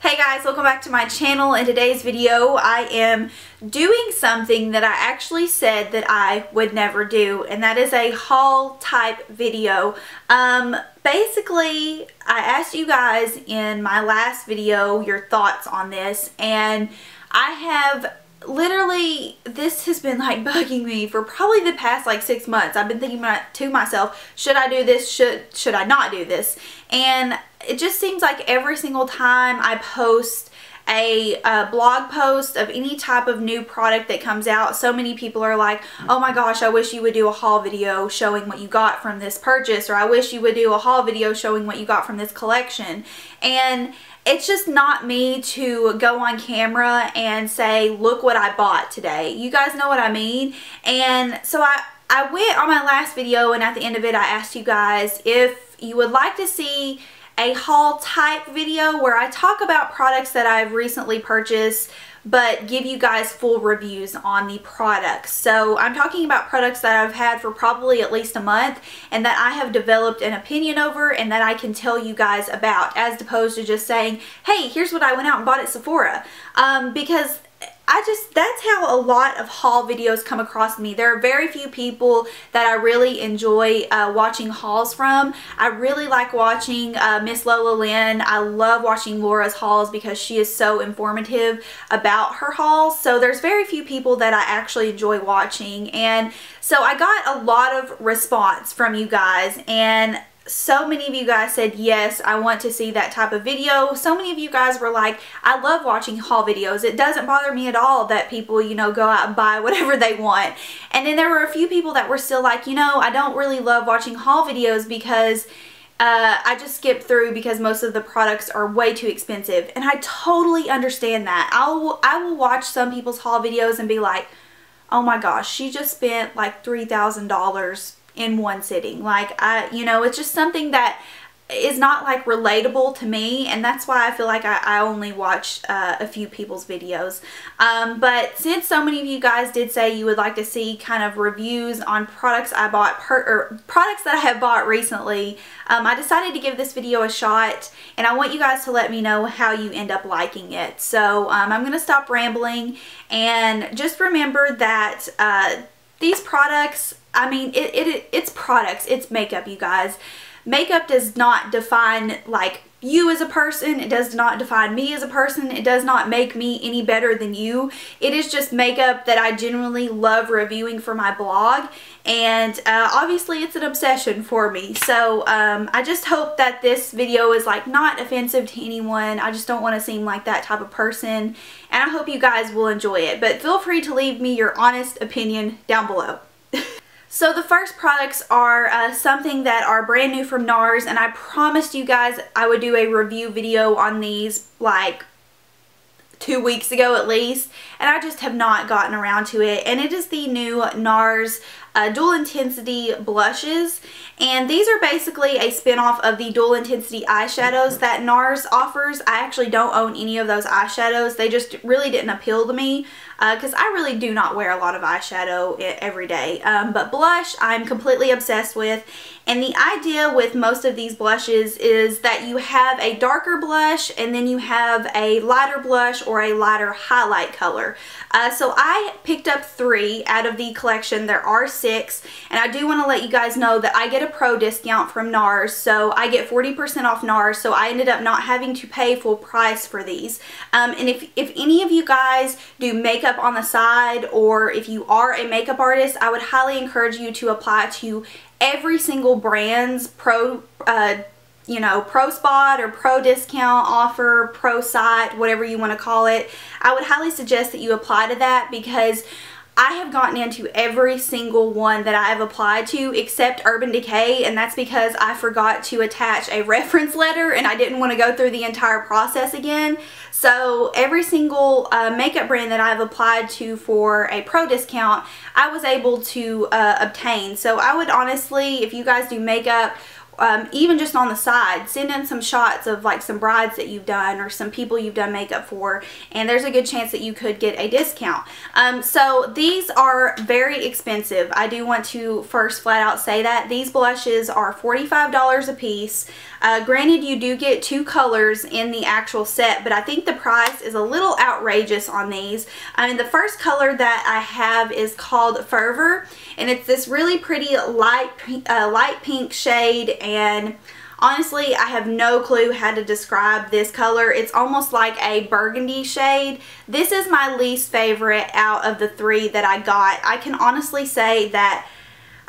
Hey guys, welcome back to my channel. In today's video I am doing something that I actually said that I would never do, and that is a haul type video. Basically I asked you guys in my last video your thoughts on this, and I have literally, this has been like bugging me for probably the past like 6 months. I've been thinking to myself, should I do this? Should I not do this? And it just seems like every single time I post a blog post of any type of new product that comes out, so many people are like, oh my gosh, I wish you would do a haul video showing what you got from this purchase, or I wish you would do a haul video showing what you got from this collection. And it's just not me to go on camera and say, look what I bought today. You guys know what I mean? And so I went on my last video, and at the end of it I asked you guys if you would like to see a haul type video where I talk about products that I've recently purchased but give you guys full reviews on the products. So I'm talking about products that I've had for probably at least a month and that I have developed an opinion over and that I can tell you guys about, as opposed to just saying, hey, here's what I went out and bought at Sephora. Because that's how a lot of haul videos come across me. There are very few people that I really enjoy watching hauls from. I really like watching Miss Lola Lynn. I love watching Laura's hauls because she is so informative about her hauls. So there's very few people that I actually enjoy watching. And so I got a lot of response from you guys, and so many of you guys said, yes, I want to see that type of video. So many of you guys were like, I love watching haul videos. It doesn't bother me at all that people, you know, go out and buy whatever they want. And then there were a few people that were still like, you know, I don't really love watching haul videos because I just skip through because most of the products are way too expensive. And I totally understand that. I will watch some people's haul videos and be like, oh my gosh, she just spent like $3,000 in one sitting. Like, you know, it's just something that is not like relatable to me, and that's why I feel like I only watch a few people's videos. But since so many of you guys did say you would like to see kind of reviews on products I bought or products that I have bought recently, I decided to give this video a shot, and I want you guys to let me know how you end up liking it. So I'm gonna stop rambling, and just remember that these products, I mean, it's products, it's makeup, you guys. Makeup does not define like you as a person. It does not define me as a person. It does not make me any better than you. It is just makeup that I genuinely love reviewing for my blog, and obviously it's an obsession for me. So I just hope that this video is like not offensive to anyone. I just don't want to seem like that type of person, and I hope you guys will enjoy it. But feel free to leave me your honest opinion down below. So the first products are something that are brand new from NARS, and I promised you guys I would do a review video on these like 2 weeks ago at least, and I just have not gotten around to it. And it is the new NARS Dual Intensity blushes, and these are basically a spin-off of the Dual Intensity eyeshadows that NARS offers. I actually don't own any of those eyeshadows. They just really didn't appeal to me because I really do not wear a lot of eyeshadow every day. But blush, I'm completely obsessed with. And the idea with most of these blushes is that you have a darker blush and then you have a lighter blush or a lighter highlight color. So I picked up 3 out of the collection. There are 6, and I do want to let you guys know that I get a pro discount from NARS, so I get 40% off NARS, so I ended up not having to pay full price for these. And if any of you guys do makeup on the side, or if you are a makeup artist, I would highly encourage you to apply to every single brand's you know, pro spot or pro discount offer, pro site, whatever you want to call it. I would highly suggest that you apply to that, because I have gotten into every single one that I have applied to except Urban Decay, and that's because I forgot to attach a reference letter and I didn't want to go through the entire process again. So every single makeup brand that I've applied to for a pro discount, I was able to obtain. So I would honestly, if you guys do makeup, even just on the side, send in some shots of like some brides that you've done or some people you've done makeup for, and there's a good chance that you could get a discount. So these are very expensive. I do want to first flat out say that these blushes are $45 a piece. Granted, you do get 2 colors in the actual set, but I think the price is a little outrageous on these. The first color that I have is called Fervor, and it's this really pretty light pink shade, and honestly, I have no clue how to describe this color. It's almost like a burgundy shade. This is my least favorite out of the 3 that I got. I can honestly say that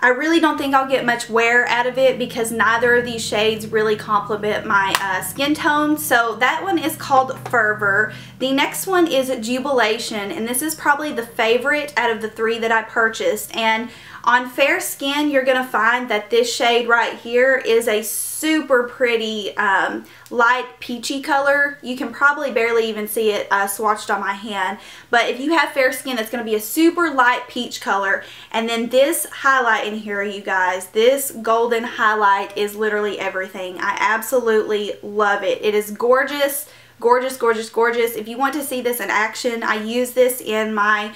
I really don't think I'll get much wear out of it because neither of these shades really complement my skin tone. So that one is called Fervor. The next one is Jubilation, and this is probably the favorite out of the 3 that I purchased. And on fair skin, you're going to find that this shade right here is a super pretty light peachy color. You can probably barely even see it swatched on my hand, but if you have fair skin, it's going to be a super light peach color. And then this highlight in here, you guys, this golden highlight is literally everything. I absolutely love it. It is gorgeous. Gorgeous, gorgeous, gorgeous. If you want to see this in action, I use this in my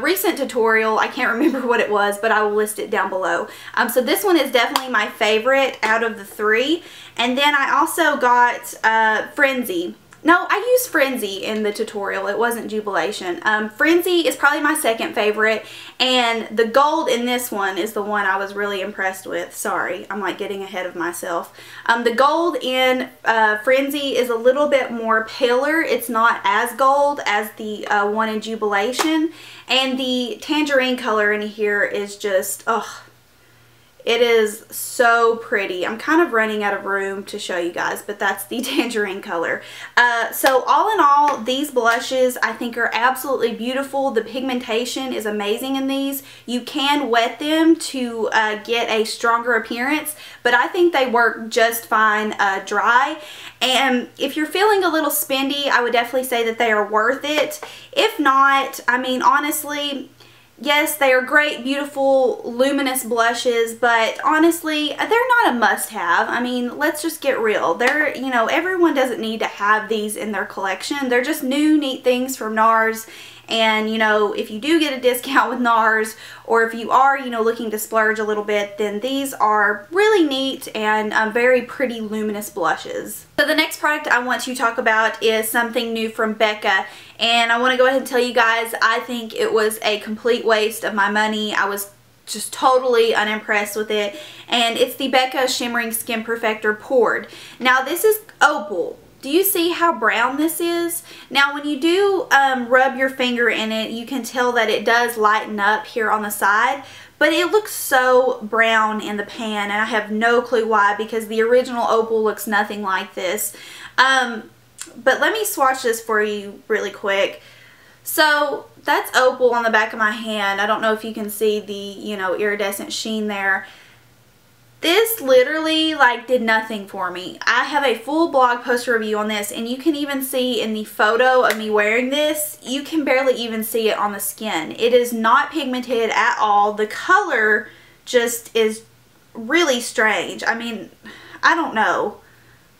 recent tutorial. I can't remember what it was, but I will list it down below. So this one is definitely my favorite out of the 3. And then I also got Frenzy. No, I used Frenzy in the tutorial. It wasn't Jubilation. Frenzy is probably my second favorite, and the gold in this one is the one I was really impressed with. Sorry, I'm like getting ahead of myself. The gold in Frenzy is a little bit more paler. It's not as gold as the one in Jubilation, and the tangerine color in here is just, ugh. It is so pretty. I'm kind of running out of room to show you guys, but that's the tangerine color. So all in all, these blushes I think are absolutely beautiful. The pigmentation is amazing in these. You can wet them to get a stronger appearance, but I think they work just fine dry. And if you're feeling a little spendy, I would definitely say that they are worth it. If not, I mean, honestly, yes, they are great, beautiful, luminous blushes, but honestly, they're not a must-have. I mean, let's just get real. They're, you know, everyone doesn't need to have these in their collection. They're just new, neat things from NARS. And, you know, if you do get a discount with NARS, or if you are, you know, looking to splurge a little bit, then these are really neat and very pretty luminous blushes. So the next product I want to talk about is something new from Becca. And I want to go ahead and tell you guys, I think it was a complete waste of my money. I was just totally unimpressed with it. And it's the Becca Shimmering Skin Perfector Poured. Now this is opal. Do you see how brown this is? Now when you do rub your finger in it, you can tell that it does lighten up here on the side, but it looks so brown in the pan, and I have no clue why, because the original opal looks nothing like this. But let me swatch this for you really quick. So that's opal on the back of my hand. I don't know if you can see the, you know, iridescent sheen there. This literally like did nothing for me. I have a full blog post review on this, and you can even see in the photo of me wearing this, you can barely even see it on the skin. It is not pigmented at all. The color just is really strange. I mean, I don't know.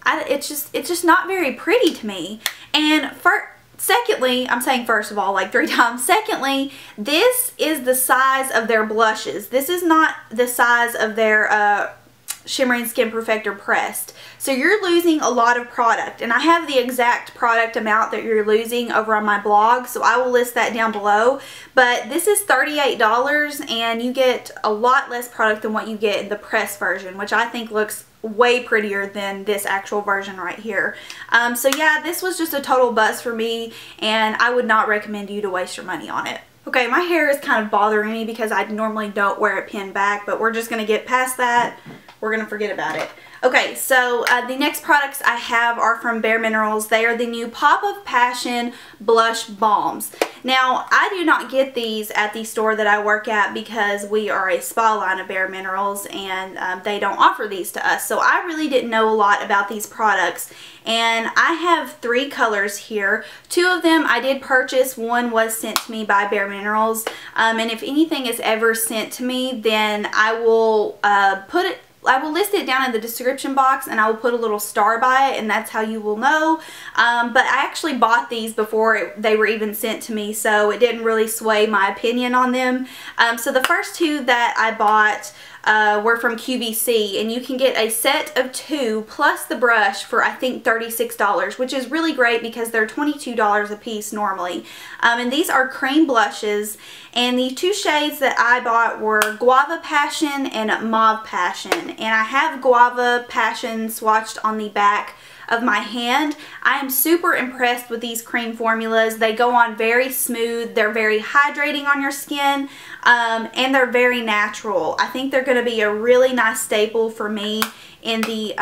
It's just not very pretty to me. And secondly, I'm saying first of all like 3 times. Secondly, this is the size of their blushes. This is not the size of their Shimmering Skin Perfector pressed. So you're losing a lot of product, and I have the exact product amount that you're losing over on my blog, so I will list that down below. But this is $38, and you get a lot less product than what you get in the pressed version, which I think looks way prettier than this actual version right here. So yeah, this was just a total bust for me, and I would not recommend you to waste your money on it. Okay, my hair is kind of bothering me because I normally don't wear it pinned back, but we're just going to get past that. We're going to forget about it. Okay, so the next products I have are from Bare Minerals. They are the new Pop of Passion Blush Balms. Now, I do not get these at the store that I work at because we are a spa line of Bare Minerals, and they don't offer these to us. So I really didn't know a lot about these products. And I have 3 colors here. 2 of them I did purchase. One was sent to me by Bare Minerals. And if anything is ever sent to me, then I will I will list it down in the description box, and I will put a little star by it, and that's how you will know. But I actually bought these before they were even sent to me, so it didn't really sway my opinion on them. So the first 2 that I bought were from QVC, and you can get a set of 2 plus the brush for I think $36, which is really great because they're $22 a piece normally. And these are cream blushes, and the 2 shades that I bought were Guava Passion and Mauve Passion, and I have Guava Passion swatched on the back of my hand. I am super impressed with these cream formulas. They go on very smooth, they're very hydrating on your skin, and they're very natural. I think they're going to be a really nice staple for me in the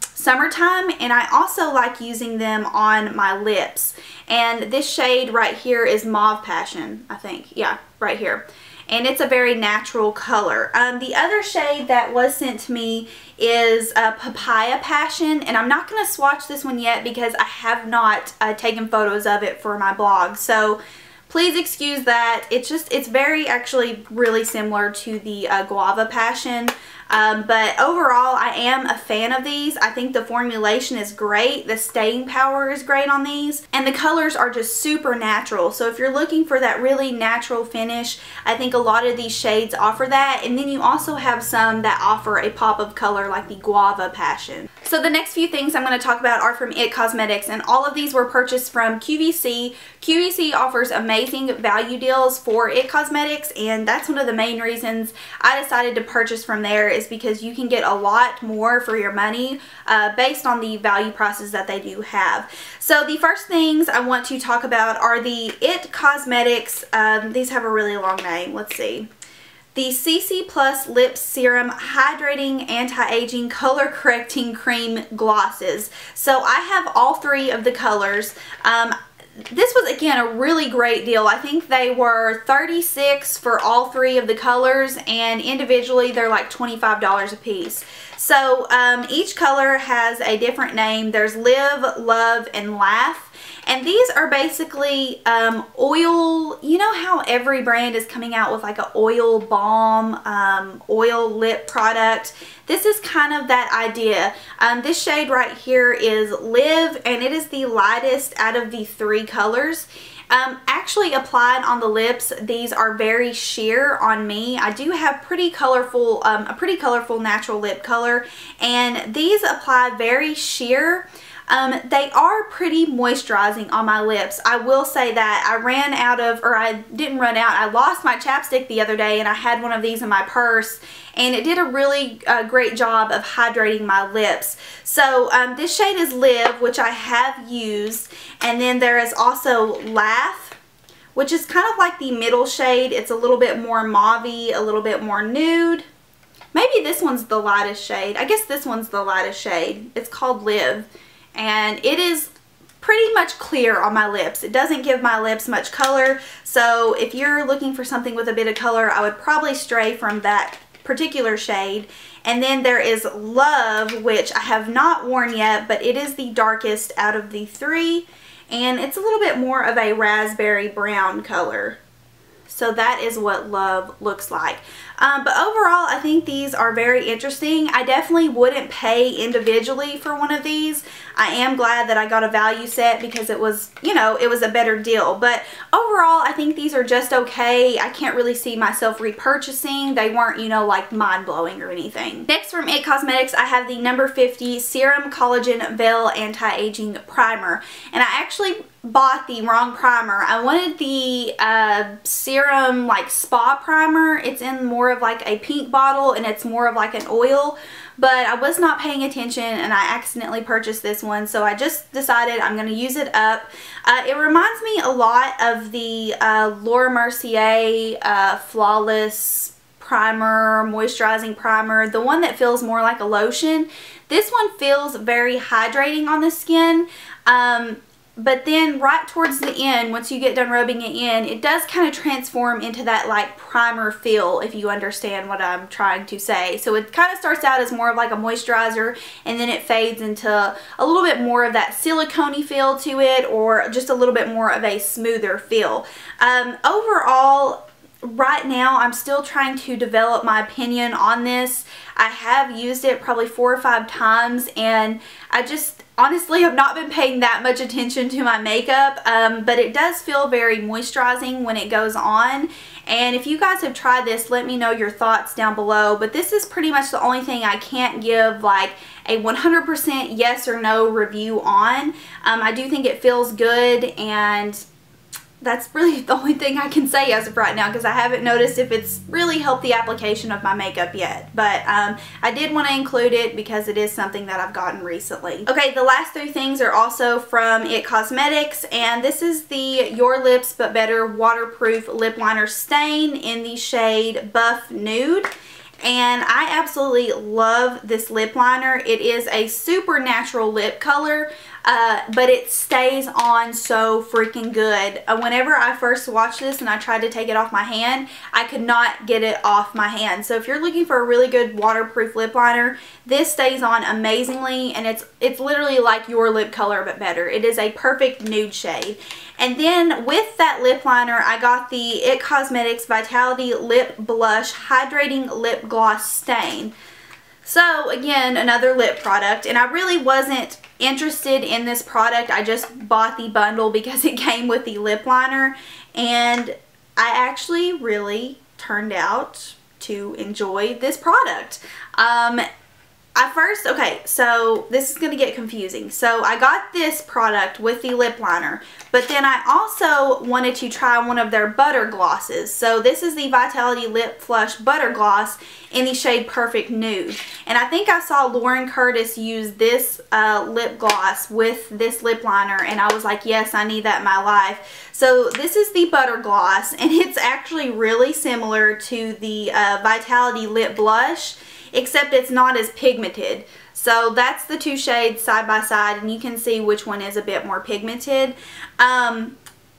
summertime, and I also like using them on my lips. And this shade right here is Mauve Passion, I think. Yeah, right here. And it's a very natural color. The other shade that was sent to me is Papaya Passion, and I'm not going to swatch this one yet because I have not taken photos of it for my blog. So please excuse that. It's very actually really similar to the Guava Passion. But overall, I am a fan of these. I think the formulation is great. The staying power is great on these. And the colors are just super natural. So if you're looking for that really natural finish, I think a lot of these shades offer that. And then you also have some that offer a pop of color like the Guava Passion. So the next few things I'm going to talk about are from IT Cosmetics, and all of these were purchased from QVC. QVC offers amazing value deals for IT Cosmetics, and that's one of the main reasons I decided to purchase from there, is because you can get a lot more for your money based on the value prices that they do have. So the first things I want to talk about are the IT Cosmetics, these have a really long name, let's see. The CC Plus Lip Serum Hydrating Anti-Aging Color Correcting Cream Glosses. So I have all 3 of the colors. This was, again, a really great deal. I think they were $36 for all 3 of the colors, and individually they're like $25 a piece. So each color has a different name. There's Live, Love, and Laugh. And these are basically oil. You know how every brand is coming out with like an oil balm, oil lip product? This is kind of that idea. This shade right here is Live, and it is the lightest out of the 3 colors. Actually applied on the lips, these are very sheer on me. I do have pretty colorful, a pretty colorful natural lip color, and these apply very sheer. They are pretty moisturizing on my lips. I will say that. I ran out of, or I didn't run out, I lost my chapstick the other day, and I had one of these in my purse, and it did a really great job of hydrating my lips. So this shade is Live, which I have used, and then there is also Laugh, which is kind of like the middle shade. It's a little bit more mauve-y, a little bit more nude. Maybe this one's the lightest shade. I guess this one's the lightest shade. It's called Live. And it is pretty much clear on my lips. It doesn't give my lips much color, so if you're looking for something with a bit of color, I would probably stray from that particular shade. And then there is Love, which I have not worn yet, but it is the darkest out of the 3, and it's a little bit more of a raspberry brown color. So that is what Love looks like. But overall, I think these are very interesting. I definitely wouldn't pay individually for one of these. I am glad that I got a value set because it was, you know, it was a better deal. But overall, I think these are just okay. I can't really see myself repurchasing. They weren't, you know, like mind-blowing or anything. Next from IT Cosmetics, I have the number 50 Serum Collagen Veil Anti-Aging Primer. And I actually bought the wrong primer. I wanted the serum like spa primer. It's in more of like a pink bottle, and it's more of like an oil, but I was not paying attention and I accidentally purchased this one, so I just decided I'm going to use it up. It reminds me a lot of the Laura Mercier Flawless primer, moisturizing primer, the one that feels more like a lotion. This one feels very hydrating on the skin. But then right towards the end, once you get done rubbing it in, it does kind of transform into that like primer feel, if you understand what I'm trying to say. So it kind of starts out as more of like a moisturizer, and then it fades into a little bit more of that silicone-y feel to it, or just a little bit more of a smoother feel. Overall, right now I'm still trying to develop my opinion on this. I have used it probably 4 or 5 times, and I just honestly have not been paying that much attention to my makeup, but it does feel very moisturizing when it goes on. And if you guys have tried this, let me know your thoughts down below. But this is pretty much the only thing I can't give like a 100% yes or no review on. I do think it feels good, and that's really the only thing I can say as of right now, because I haven't noticed if it's really helped the application of my makeup yet. But I did want to include it because it is something that I've gotten recently. Okay, the last 3 things are also from IT Cosmetics, and this is the Your Lips But Better Waterproof Lip Liner Stain in the shade Buff Nude. And I absolutely love this lip liner. It is a super natural lip color, but it stays on so freaking good. Whenever I first swatched this and I tried to take it off my hand, I could not get it off my hand. So if you're looking for a really good waterproof lip liner, this stays on amazingly, and it's literally like your lip color but better. It is a perfect nude shade. And then with that lip liner, I got the IT Cosmetics Vitality Lip Blush Hydrating Lip Gloss Stain. So again, another lip product, and I really wasn't interested in this product. I just bought the bundle because it came with the lip liner, and I actually really turned out to enjoy this product. Okay, so this is going to get confusing. So I got this product with the lip liner, but then I also wanted to try one of their butter glosses. So this is the Vitality Lip Flush Butter Gloss in the shade Perfect Nude. And I think I saw Lauren Curtis use this lip gloss with this lip liner, and I was like, yes, I need that in my life. So this is the butter gloss, and it's actually really similar to the Vitality Lip Blush, except it's not as pigmented. So that's the 2 shades side by side, and you can see which one is a bit more pigmented.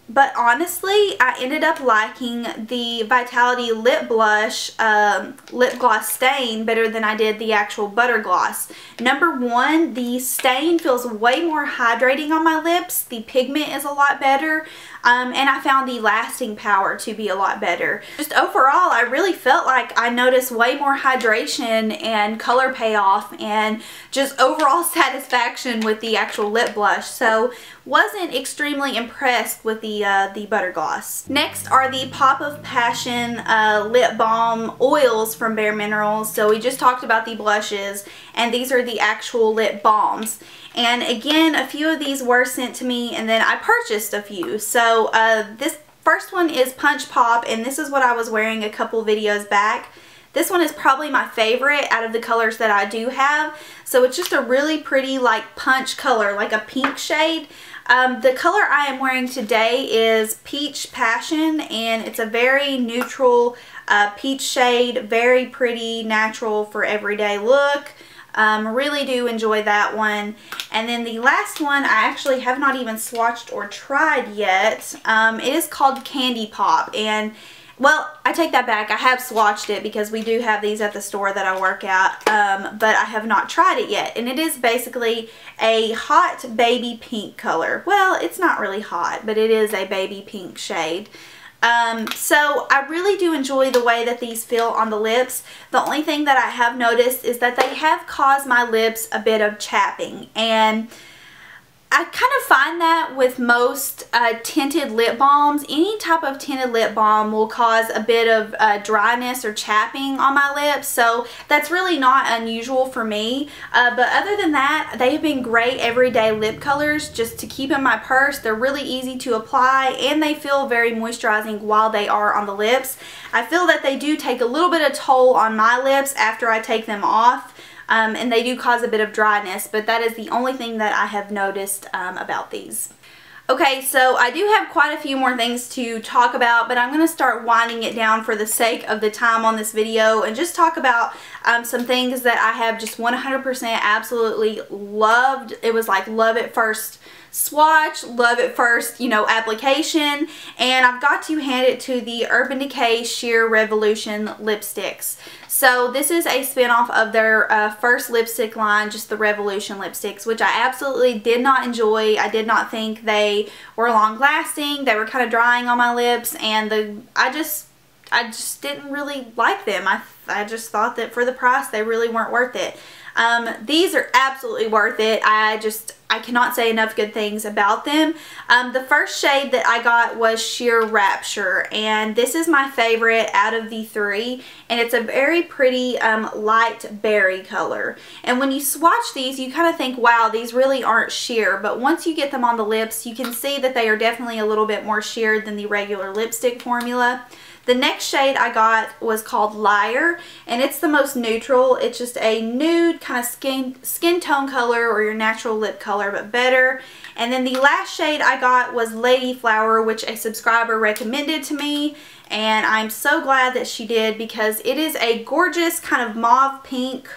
But honestly, I ended up liking the Vitality Lip Blush Lip Gloss Stain better than I did the actual butter gloss. Number 1, the stain feels way more hydrating on my lips. The pigment is a lot better. And I found the lasting power to be a lot better. Just overall, I really felt like I noticed way more hydration and color payoff and just overall satisfaction with the actual lip blush. So wasn't extremely impressed with the butter gloss. Next are the Pop of Passion lip balm oils from Bare Minerals. So we just talked about the blushes, and these are the actual lip balms. And again, a few of these were sent to me, and then I purchased a few. So this first one is Punch Pop, and this is what I was wearing a couple videos back. This one is probably my favorite out of the colors that I do have. So it's just a really pretty like punch color, like a pink shade. The color I am wearing today is Peach Passion, and it's a very neutral peach shade, very pretty, natural for everyday look. Really do enjoy that one. And then the last one I actually have not even swatched or tried yet. It is called Candy Pop, and well, I take that back. I have swatched it because we do have these at the store that I work at, but I have not tried it yet. And it is basically a hot baby pink color. Well, it's not really hot, but it is a baby pink shade. So I really do enjoy the way that these feel on the lips. The only thing that I have noticed is that they have caused my lips a bit of chapping, and I kind of find that with most tinted lip balms. Any type of tinted lip balm will cause a bit of dryness or chapping on my lips, so that's really not unusual for me. But other than that, they have been great everyday lip colors just to keep in my purse. They're really easy to apply, and they feel very moisturizing while they are on the lips. I feel that they do take a little bit of toll on my lips after I take them off. And they do cause a bit of dryness, but that is the only thing that I have noticed about these. Okay, so I do have quite a few more things to talk about, but I'm going to start winding it down for the sake of the time on this video and just talk about some things that I have just 100% absolutely loved. It was like love at first swatch, love at first, you know, application, and I've got to hand it to the Urban Decay Sheer Revolution lipsticks. So this is a spin-off of their first lipstick line, just the Revolution lipsticks, which I absolutely did not enjoy. I did not think they were long-lasting. They were kind of drying on my lips, and I just just didn't really like them. I just thought that for the price they really weren't worth it. These are absolutely worth it. I cannot say enough good things about them. The first shade that I got was Sheer Rapture, and this is my favorite out of the three, and it's a very pretty light berry color. And when you swatch these, you kind of think, wow, these really aren't sheer, but once you get them on the lips, you can see that they are definitely a little bit more sheer than the regular lipstick formula. The next shade I got was called Liar, and it's the most neutral. It's just a nude kind of skin tone color, or your natural lip color, but better. And then the last shade I got was Lady Flower, which a subscriber recommended to me, and I'm so glad that she did, because it is a gorgeous kind of mauve pink.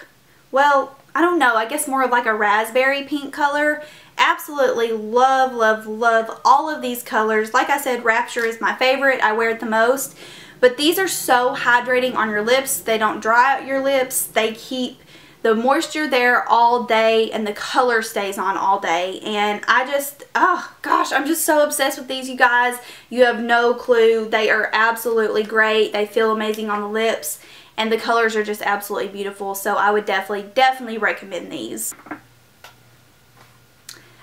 Well, I don't know, I guess more of like a raspberry pink color. Absolutely love, love, love all of these colors. Like I said, Rapture is my favorite. I wear it the most. But these are so hydrating on your lips. They don't dry out your lips. They keep the moisture there all day, and the color stays on all day. And I just, oh gosh, I'm just so obsessed with these, you guys. You have no clue. They are absolutely great. They feel amazing on the lips, and the colors are just absolutely beautiful. So I would definitely recommend these.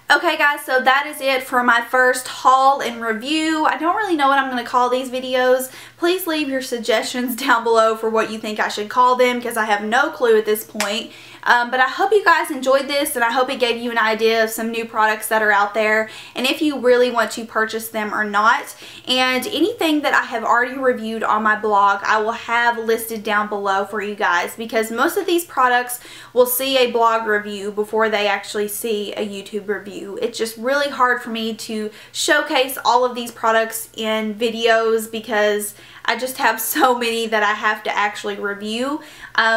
Okay guys, so that is it for my first haul and review. I don't really know what I'm going to call these videos. Please leave your suggestions down below for what you think I should call them, because I have no clue at this point. But I hope you guys enjoyed this, and I hope it gave you an idea of some new products that are out there, and if you really want to purchase them or not. And anything that I have already reviewed on my blog, I will have listed down below for you guys, because most of these products will see a blog review before they actually see a YouTube review. It's just really hard for me to showcase all of these products in videos, because I just have so many that I have to actually review.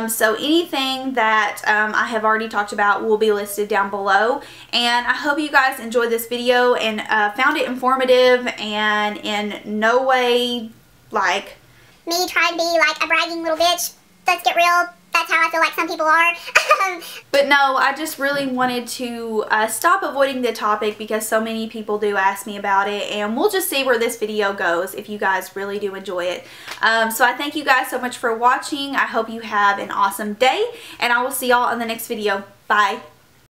So anything that I have already talked about will be listed down below. And I hope you guys enjoyed this video and found it informative, and in no way like me trying to be like a bragging little bitch. Let's get real. That's how I feel like some people are. But no, I just really wanted to stop avoiding the topic, because so many people do ask me about it, and we'll just see where this video goes if you guys really do enjoy it. So I thank you guys so much for watching. I hope you have an awesome day, and I will see y'all in the next video. Bye.